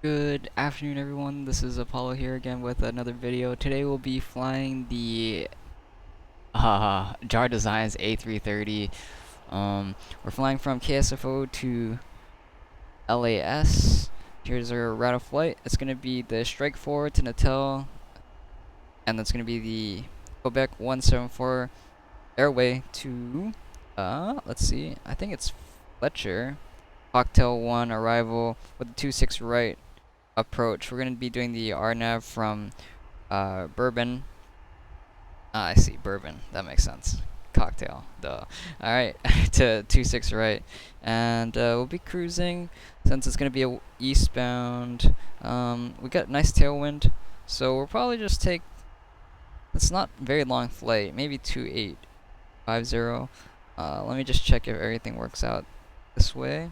Good afternoon, everyone. This is Apollo here again with another video. Today we'll be flying the JAR Designs A330. We're flying from KSFO to LAS. Here's our route of flight. It's gonna be the Strike 4 to Natal, and that's gonna be the Quebec 174 Airway to let's see. I think it's Fletcher. Cocktail 1 arrival with the 26 right approach. We're going to be doing the RNAV from Bourbon. I see, Bourbon. That makes sense. Cocktail, duh. Alright, to 26 right. And we'll be cruising since it's going to be a eastbound. We got nice tailwind, so we'll probably just take. It's not very long flight, maybe 2850. Let me just check if everything works out this way.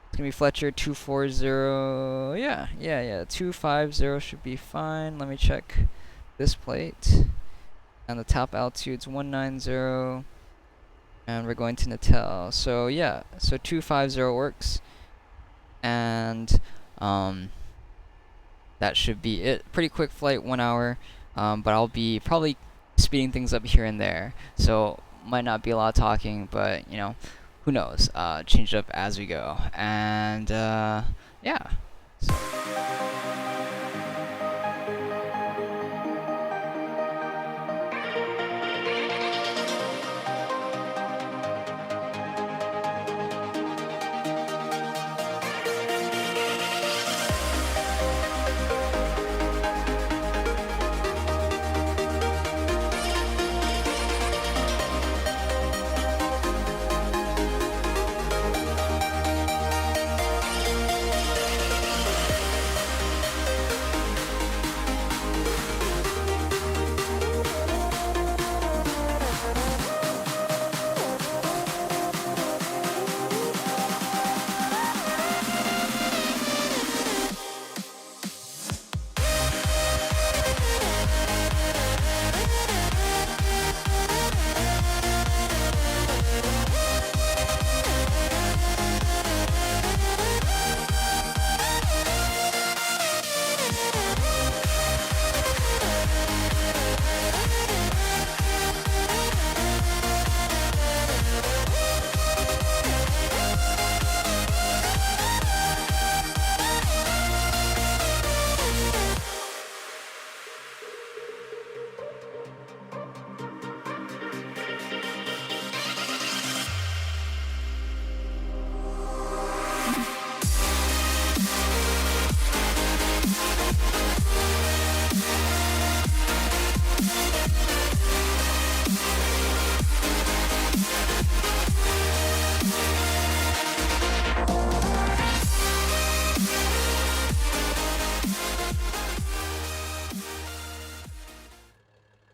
It's gonna be Fletcher 240. Yeah. 250 should be fine. Let me check this plate. And the top altitude's 190. And we're going to Natal. So yeah, so 250 works. And that should be it. Pretty quick flight, 1 hour. But I'll be probably speeding things up here and there. So might not be a lot of talking, but you know, who knows? Change it up as we go. And yeah. So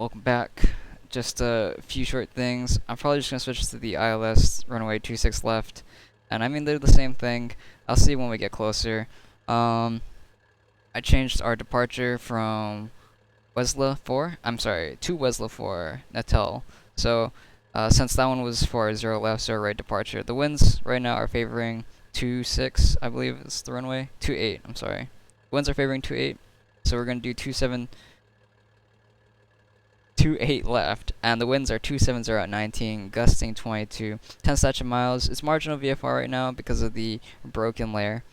welcome back. Just a few short things. I'm probably just gonna switch to the ILS runway 26 left, and I mean they're the same thing. I'll see when we get closer. I changed our departure from Wesla 4. I'm sorry, to Wesla 4 Natal. So since that one was for 0 left, 0 right departure, the winds right now are favoring 26. I believe it's the runway 28. I'm sorry. Winds are favoring 28, so we're gonna do 27. 28 left, and the winds are 270 at 19, gusting 22, 10 statute miles. It's marginal VFR right now because of the broken layer.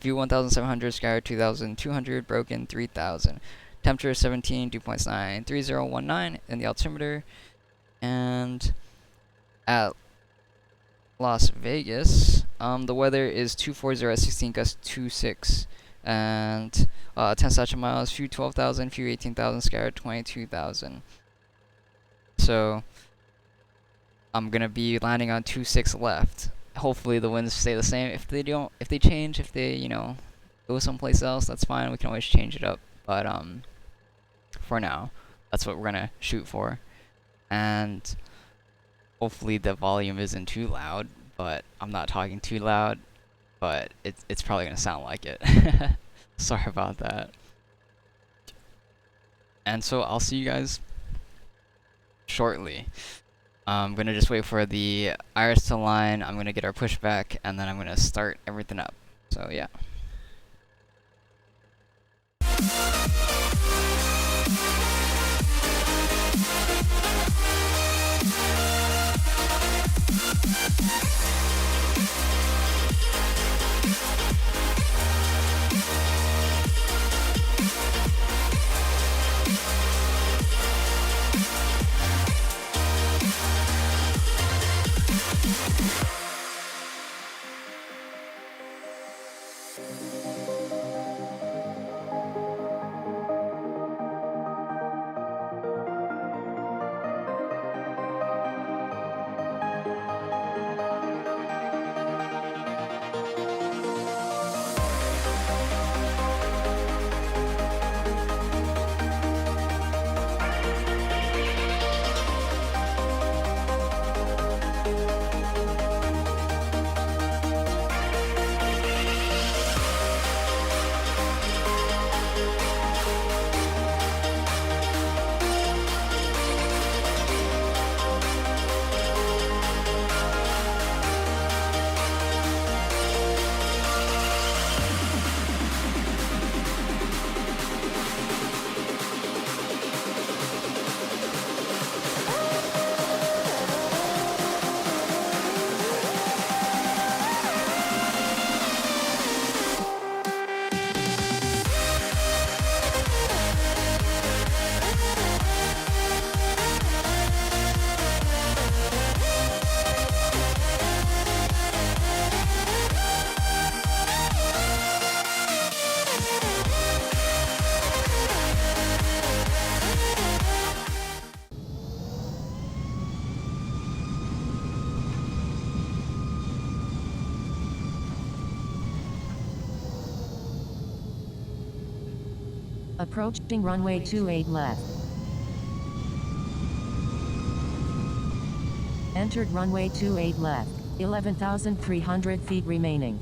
Fuel 1,700, sky 2,200, broken 3,000. Temperature 17, dew points 9, 3019 in the altimeter. And at Las Vegas, the weather is 240 at 16, gust 26. And 10 statute miles, few 12,000, few 18,000, sky 22,000. So I'm gonna be landing on 26 left. Hopefully the winds stay the same. If they don't, if they change, if they go someplace else, that's fine. We can always change it up. But for now, that's what we're gonna shoot for. And hopefully the volume isn't too loud. But I'm not talking too loud. But it's probably gonna sound like it. Sorry about that. And so I'll see you guys shortly. I'm gonna just wait for the iris to line. I'm gonna get our pushback, and then I'm gonna start everything up. So yeah. Approaching runway 28 left. Entered runway 28 left. 11,300 feet remaining.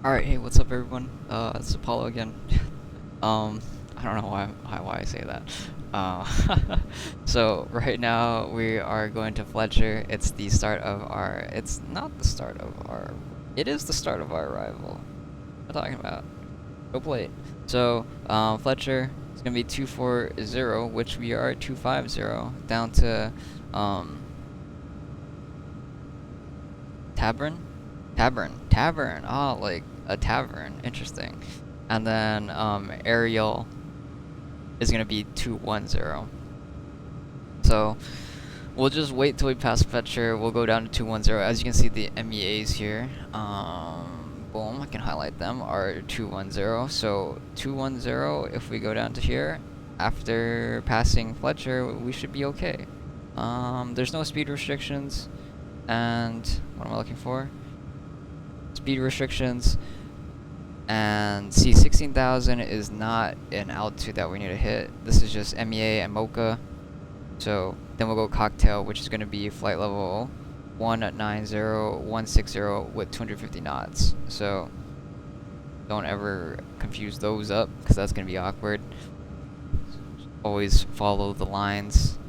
Alright, hey, what's up everyone? It's Apollo again. I don't know why I say that. So right now we are going to Fletcher. It's the start of our, it's not the start of our, it is the start of our arrival. What am I talking about? Go plate. So, Fletcher is gonna be 240, which we are 250, down to, Tavern, oh, like a tavern, interesting. And then, Ariel is gonna be 210. So, we'll just wait till we pass Fletcher, we'll go down to 210. As you can see, the MEAs here, boom, I can highlight them, are 210. So, 210, if we go down to here, after passing Fletcher, we should be okay. There's no speed restrictions, and what am I looking for? Speed restrictions, and see, 16,000 is not an altitude that we need to hit. This is just MEA and Mocha. So then we'll go Cocktail, which is going to be flight level 190, 160 with 250 knots. So don't ever confuse those up, because that's going to be awkward. Always follow the lines.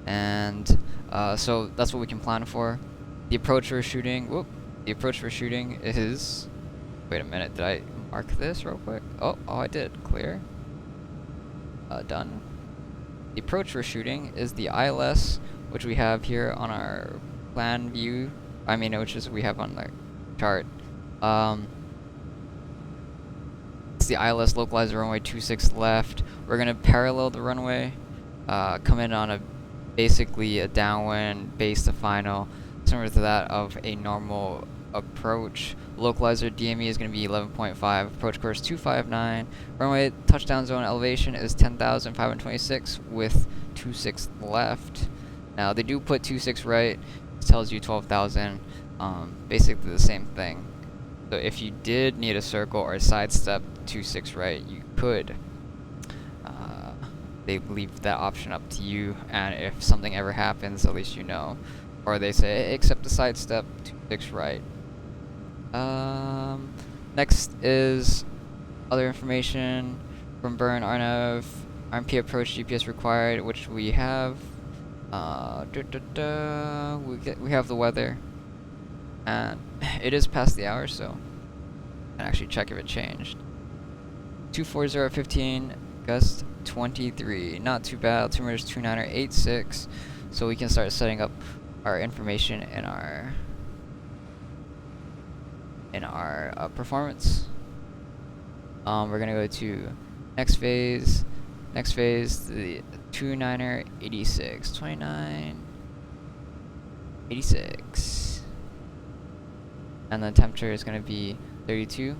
And so that's what we can plan for. The approach we're shooting, the approach we're shooting is, wait a minute, did I mark this real quick? Oh, I did. Clear. Done. The approach we're shooting is the ILS, which we have here on our plan view I mean, which is we have on the chart. It's the ILS localizer runway 26 left. We're gonna parallel the runway, come in on a basically a downwind base to final, similar to that of a normal approach. Localizer DME is going to be 11.5, approach course 259, runway touchdown zone elevation is 10,526 with 26 left. Now they do put 26 right, it tells you 12,000, basically the same thing. So if you did need a circle or a sidestep 26 right, you could. They leave that option up to you, and if something ever happens, at least you know. Or they say, hey, accept the sidestep 26 right. Next is other information from Burn, RNAV, RMP approach, GPS required, which we have. We have the weather, and it is past the hour, so I can actually check if it changed. 240-15, gust 23, not too bad. Altimeter is 2986, so we can start setting up our information in our performance. We're gonna go to next phase, the 2986, 2986, and the temperature is gonna be 32.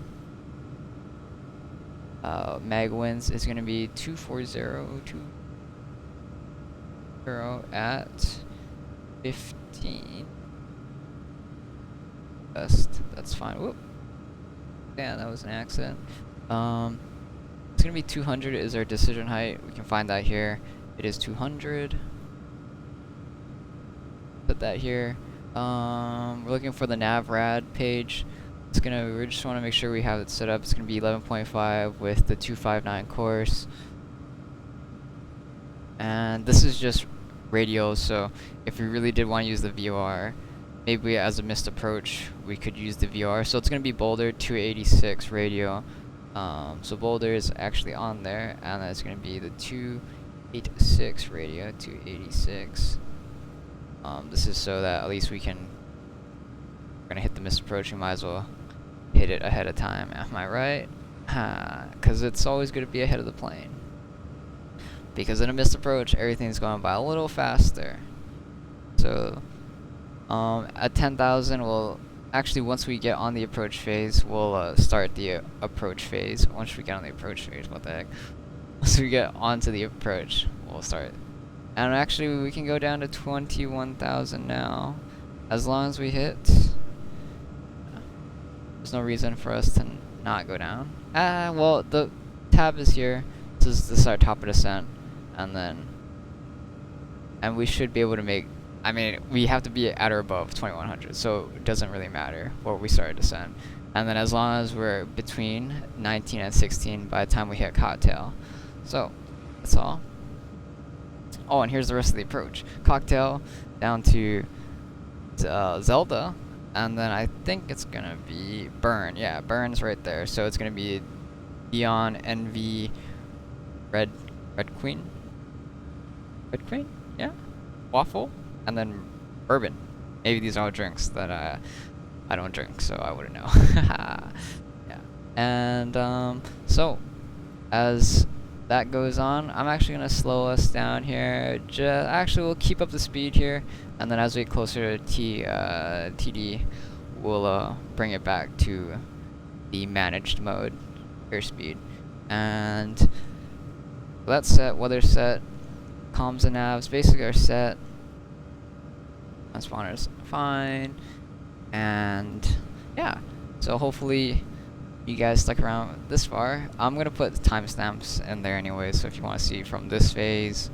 Mag winds is gonna be 240 at 15. That's fine. Whoop. Yeah, that was an accident. It's gonna be 200 is our decision height. We can find that here. It is 200. Put that here. We're looking for the NavRad page. We just want to make sure we have it set up. It's gonna be 11.5 with the 259 course. And this is just radio, so if we really did want to use the VOR, maybe as a missed approach, we could use the VOR. So it's going to be Boulder 286 radio. So Boulder is actually on there, and that's going to be the 286 radio, 286. This is so that at least we're going to hit the missed approach. We might as well hit it ahead of time. Am I right? Because it's always good to be ahead of the plane. Because in a missed approach, everything's going by a little faster. So at 10,000, we'll actually, once we get on the approach phase, we'll start the approach phase. Once we get on the approach phase, what the heck? Once we get onto the approach, we'll start. And actually, we can go down to 21,000 now, as long as we hit. There's no reason for us to not go down. Well, the tab is here. This is our top of descent, and we should be able to make. I mean, we have to be at or above 2100, so it doesn't really matter where we start descent. And then as long as we're between 19 and 16 by the time we hit cocktail. So that's all. Oh, and here's the rest of the approach. Cocktail down to Zelda, and then I think it's gonna be Burn. Yeah, Burn's right there. So it's gonna be Neon, NV, Red Queen, yeah, Waffle, and then Bourbon. Maybe these are all drinks that I don't drink, so I wouldn't know. Yeah, and so as that goes on, I'm actually gonna slow us down here. Actually, we'll keep up the speed here, and then as we get closer to TD, we'll bring it back to the managed mode, airspeed, and that's set. Weather set. Comms and navs basically are set. Transponders fine, and yeah. So hopefully you guys stuck around this far. I'm gonna put timestamps in there anyway, so if you want to see from this phase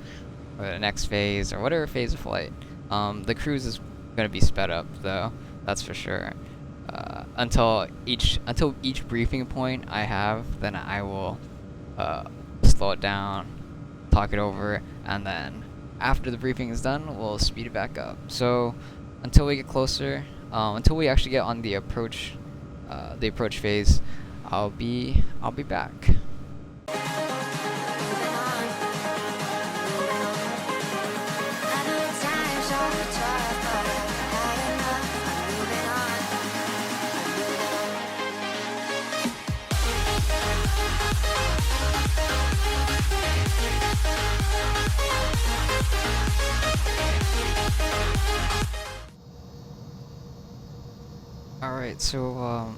or the next phase or whatever phase of flight, the cruise is gonna be sped up though. That's for sure. Until each briefing point I have, then I will slow it down, talk it over, and then after the briefing is done, we'll speed it back up. So until we get closer, until we actually get on the approach phase, I'll be back. Alright, so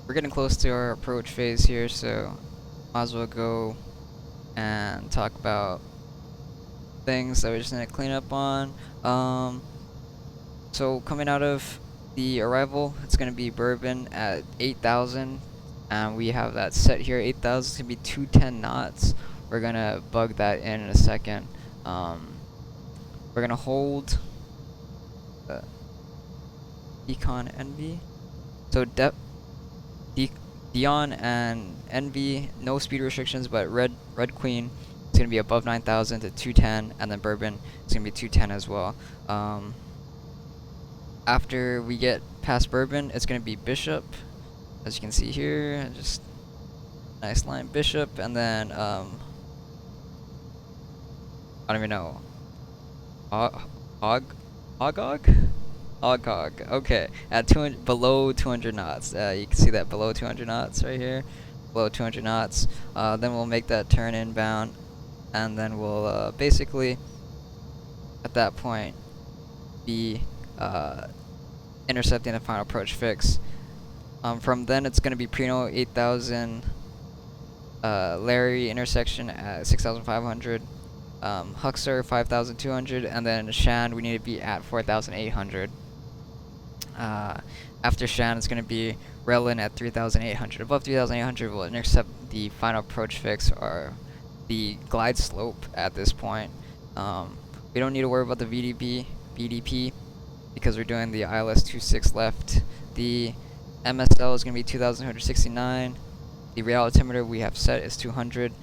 we're getting close to our approach phase here, so might as well go and talk about things that we just need to clean up on. So coming out of the arrival, it's gonna be bourbon at 8,000, and we have that set here. 8,000 is gonna be 210 knots. We're gonna bug that in a second. We're gonna hold Econ Envy. So Dion and Envy, no speed restrictions, but Red Queen is gonna be above 9,000 to 210, and then Bourbon is gonna be 210 as well. After we get past Bourbon, it's gonna be Bishop, as you can see here, just nice line Bishop, and then I don't even know, Hogog. Okay, at 200, below 200 knots. You can see that below 200 knots right here. Below 200 knots. Then we'll make that turn inbound, and then we'll basically, at that point, be intercepting the final approach fix. From then, it's going to be Prino 8,000, Larry intersection at 6,500. Huxer 5,200, and then Shan we need to be at 4,800. After Shan, it's going to be Relin at 3,800. Above 3,800, we'll intercept the final approach fix, or the glide slope at this point. We don't need to worry about the VDP, because we're doing the ILS 26 left. The MSL is going to be 2,269. The real altimeter we have set is 200.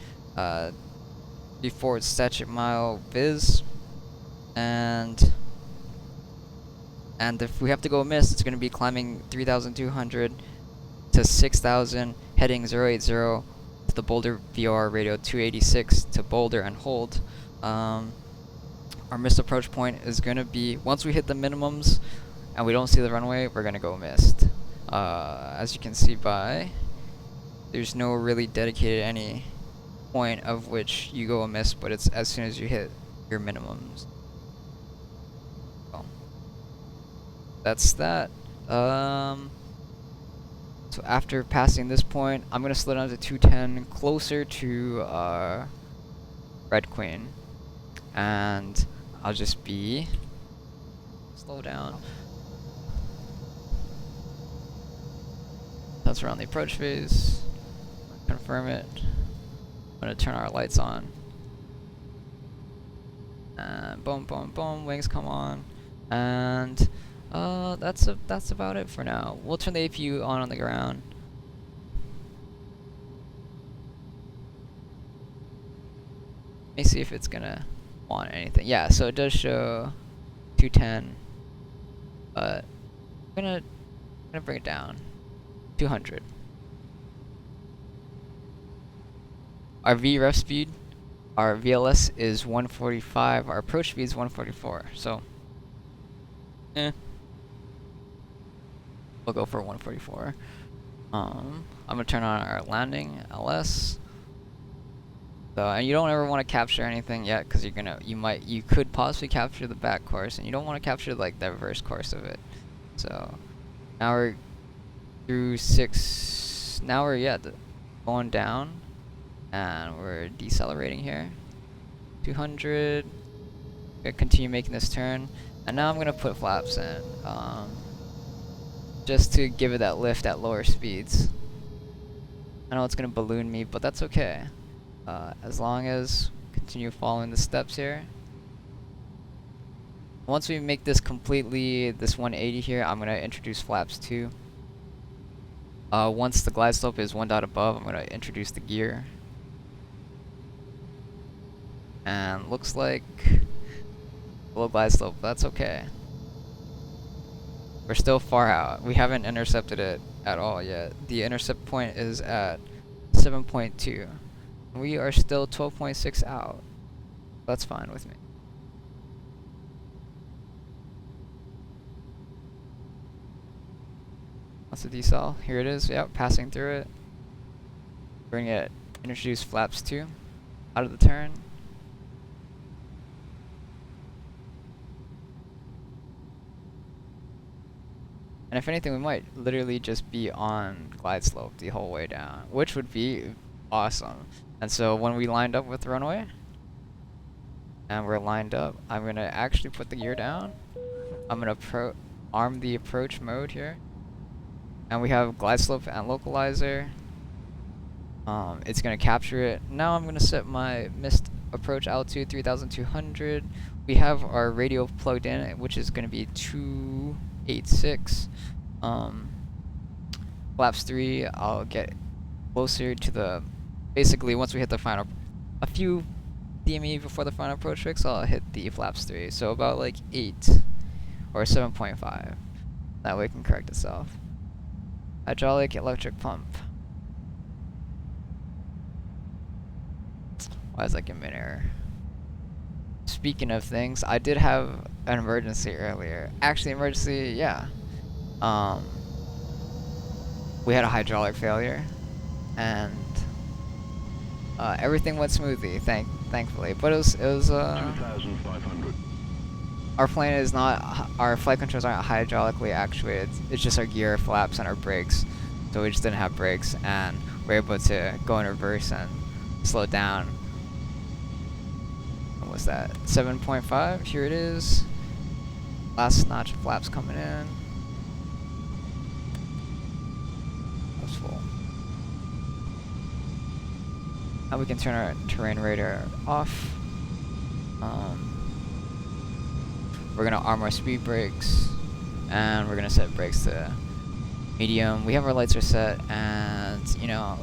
Before it's statute mile viz, and if we have to go miss, it's going to be climbing 3,200 to 6,000, heading 080 to the Boulder VR radio 286 to Boulder and hold. Our missed approach point is going to be, once we hit the minimums and we don't see the runway, we're going to go missed. As you can see there's no really dedicated any point of which you go a miss, but it's as soon as you hit your minimums. Well, that's that. So after passing this point, I'm gonna slow down to 210, closer to Red Queen, and I'll just be slow down. That's around the approach phase. Confirm it. I'm gonna turn our lights on, and boom, boom, boom, wings come on, and that's about it for now. We'll turn the APU on the ground. Let me see if it's gonna want anything. Yeah, so it does show 210, but I'm gonna bring it down 200. Our VREF speed, our VLS is 145, our approach speed is 144, so we'll go for 144. I'm gonna turn on our landing LS. So, and you don't ever want to capture anything yet, because you could possibly capture the back course, and you don't want to capture like the reverse course of it. So now we're through 6. Now we're going down. And we're decelerating here. 200. Gonna continue making this turn. And now I'm gonna put flaps in. Just to give it that lift at lower speeds. I know it's gonna balloon me, but that's okay. As long as continue following the steps here. Once we make this completely, this 180 here, I'm gonna introduce flaps too. Once the glide slope is 1 dot above, I'm gonna introduce the gear. And looks like low glide slope, that's okay. We're still far out. We haven't intercepted it at all yet. The intercept point is at 7.2. We are still 12.6 out. That's fine with me. What's the decel? Here it is. Yep, passing through it. Bring it. Introduce flaps 2 out of the turn. And if anything, we might literally just be on glide slope the whole way down, which would be awesome. And so when we lined up with runway, and we're lined up, I'm gonna actually put the gear down. I'm gonna arm the approach mode here. And we have glide slope and localizer. It's gonna capture it. Now I'm gonna set my missed approach altitude 3,200. We have our radio plugged in, which is gonna be 286. Flaps 3, I'll get closer to the, basically once we hit the final, a few DME before the final approach fix, I'll hit the flaps 3. So about like 8 or 7.5. That way it can correct itself. Hydraulic electric pump. Why is that giving me an error? Speaking of things, I did have an emergency earlier. Actually, emergency, yeah. We had a hydraulic failure, and everything went smoothly, thankfully. But it was 2,500. our plane is not, our flight controls aren't hydraulically actuated. It's just our gear, flaps, and our brakes. So we just didn't have brakes, and we're able to go in reverse and slow down. What was that? 7.5. Here it is. Last notch of flaps coming in. That's full. Now we can turn our terrain radar off. We're gonna arm our speed brakes, and we're gonna set brakes to medium. We have our lights are set, and you know,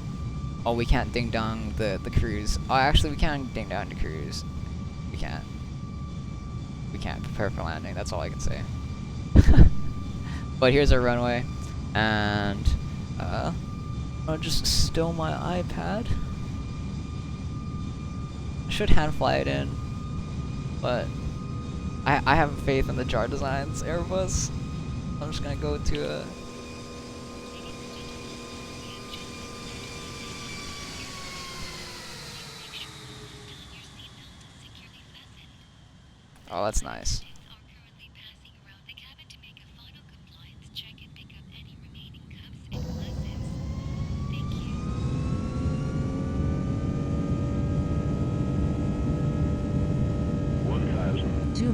oh, we can't ding dong the cruise. Oh, actually, we can ding dong the cruise. We can't. We can't prepare for landing. That's all I can say. But here's our runway, and I'll just stow my iPad. I should hand fly it in, but I have faith in the Jar Designs Airbus. I'm just gonna go to a. Oh, that's nice.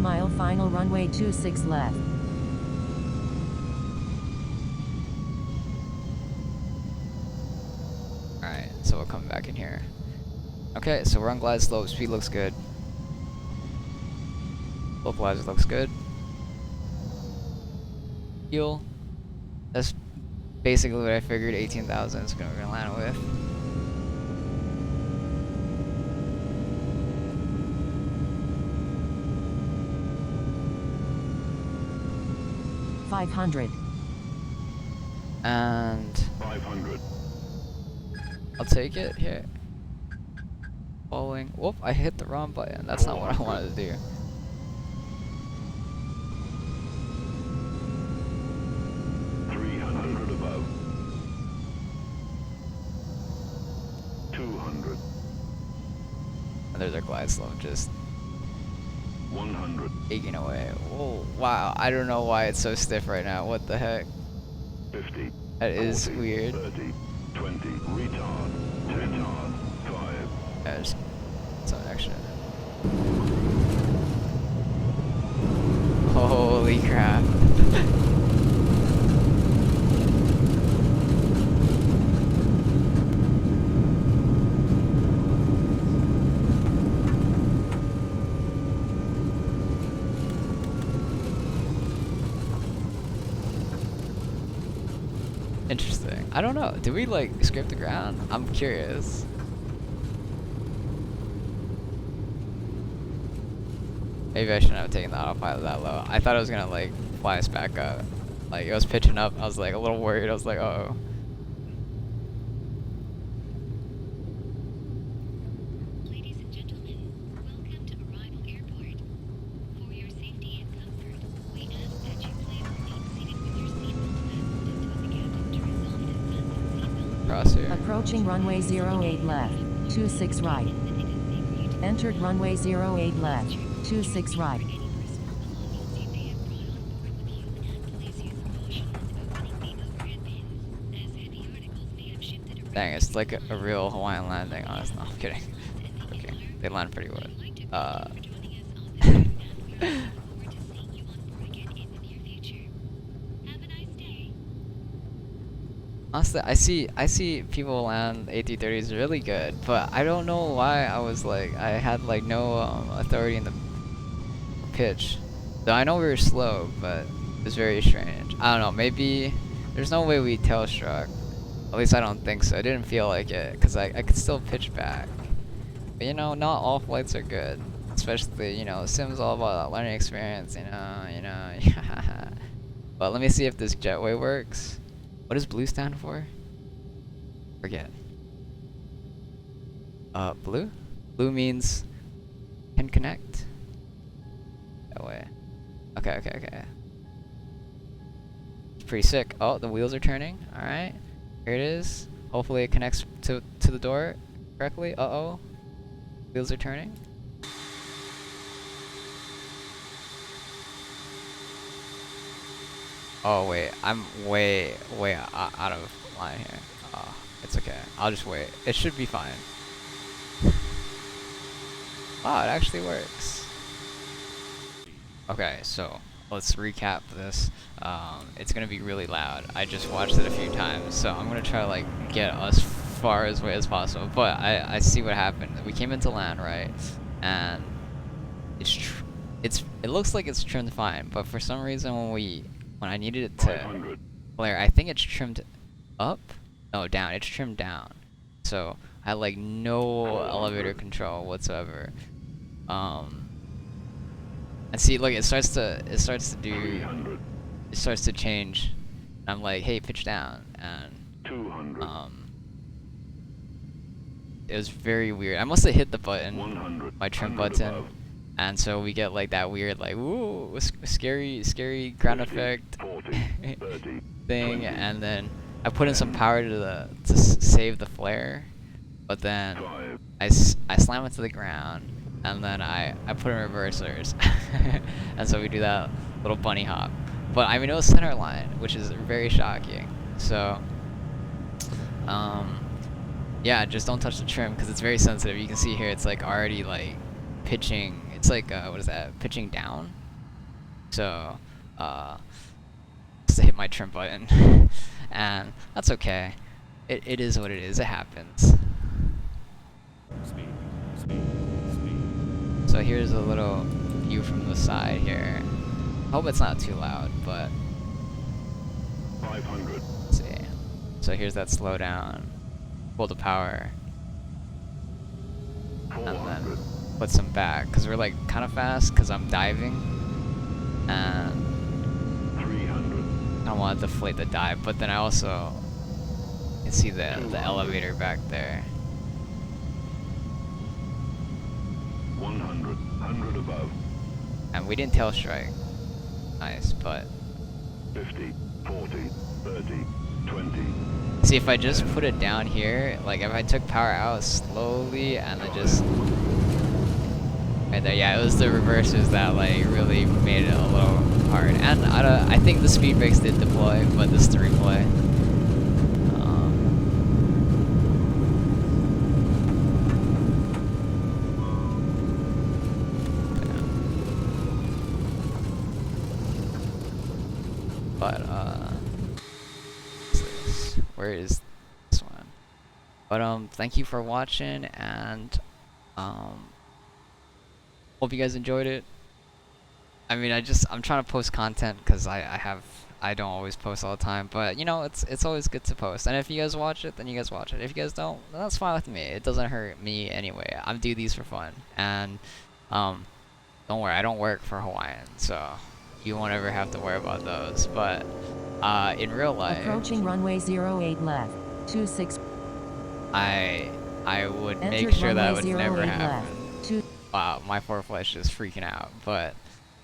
Mile final runway 26 left. Alright, so we're coming back in here. Okay, so we're on glide slope, speed looks good. Localizer looks good. Fuel. That's basically what I figured 18,000 is gonna land with. $500. And 500. I'll take it here. Following. Whoop, I hit the wrong button. That's not what I wanted to do. Above. 200. And there's our glide slope just 100. aching away. Whoa, wow. I don't know why it's so stiff right now. What the heck? 50. That is 40, weird. 30. 20. Retard. Retard. 5. Yeah, just some extra. Holy crap. Interesting. I don't know. Did we like scrape the ground? I'm curious. Maybe I shouldn't have taken the autopilot that low. I thought it was gonna like fly us back up. Like it was pitching up. I was like a little worried. I was like, uh oh. Ladies and gentlemen, welcome to Arrival Airport. For your safety and comfort, we ask that you please remain seated with your seatbelt fastened until the captain turns off and fastens seatbelt. Cross here. Approaching runway 08 left. 26 right. Entered runway 08 left. 26 right. Any personal belongings you may have brought on board with you, please use caution as Dang, it's like a real Hawaiian landing. Honestly, no, I'm kidding. Okay, they land pretty well. Honestly, I see people land A330s really good, but I don't know why I had like no authority in the pitch. So I know we were slow, but it was very strange. I don't know, maybe there's no way we tail struck. At least I don't think so. It didn't feel like it, because I could still pitch back. But you know, not all flights are good. Especially, Sim's all about that learning experience, But let me see if this jetway works. What does blue stand for? Forget. Blue? Blue means can connect. That way. Okay. It's pretty sick. Oh, the wheels are turning. Alright. Here it is. Hopefully it connects to the door correctly. Uh-oh. Wheels are turning. Oh wait, I'm way out of line here. It's okay. I'll just wait. It should be fine. Wow, it actually works. Okay, so let's recap this. It's gonna be really loud. I just watched it a few times, so I'm gonna try to like get us far away as possible. But I see what happened. We came into land, right? And it looks like it's trimmed fine, but for some reason when I needed it to 500. flare, I think it's trimmed up. No, down. It's trimmed down. So I had like no elevator control whatsoever. And see, look, it starts to do, 300. it starts to change. And I'm like, hey, pitch down, and 200. it was very weird. I must have hit the button, 100. my trim 100 button, above. and so we get like that weird, like, ooh, scary ground 50, effect 40, 30, thing, 20, and then I put in some power to save the flare, but then 5, I slam it to the ground, and then I put in reversers, and so we do that little bunny hop. But I mean, it was center line, which is very shocking. So, yeah, just don't touch the trim because it's very sensitive. You can see here, it's like already like pitching. It's like what is that? Pitching down. So, just to hit my trim button, and that's okay. It is what it is. It happens. So here's a little view from the side here. Hope it's not too loud, but 500. let's see. So here's that slowdown. Pull the power. And 400. then put some back. Because we're like kind of fast because I'm diving. And 300. I don't want to deflate the dive. But then I also can see the elevator back there. 100. 100 above. And we didn't tail strike. Nice, but 50, 40, 30, 20. see, if I just put it down here, like if I took power out slowly and then just right there, yeah, it was the reversers that like really made it a little hard. And I think the speed brakes did deploy, but this is the replay. But what's this? Where is this one? But thank you for watching, and hope you guys enjoyed it. I mean, I'm trying to post content because I don't always post all the time, but you know, it's always good to post. And if you guys watch it, then you guys watch it. If you guys don't, then that's fine with me. It doesn't hurt me anyway. I'm do these for fun, and don't worry, I don't work for Hawaiian, so you won't ever have to worry about those. But in real life, Approaching runway 08 left. 26. I would make Entered sure that runway would never 08 happen. left. 2. Wow, my foreflight's just freaking out. But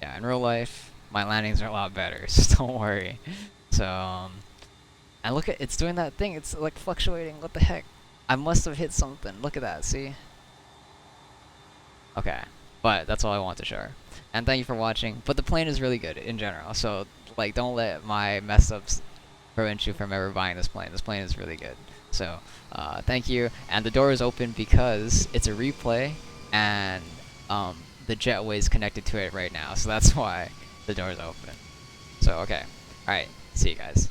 yeah, in real life, my landings are a lot better, so don't worry. So and look at, it's doing that thing. It's like fluctuating. What the heck? I must have hit something. Look at that. See? Okay, but that's all I want to share. And thank you for watching. But the plane is really good in general. So like, don't let my mess ups prevent you from ever buying this plane. This plane is really good. So, thank you. And the door is open because it's a replay, and the jetway is connected to it right now. So that's why the door is open. So, okay. Alright, see you guys.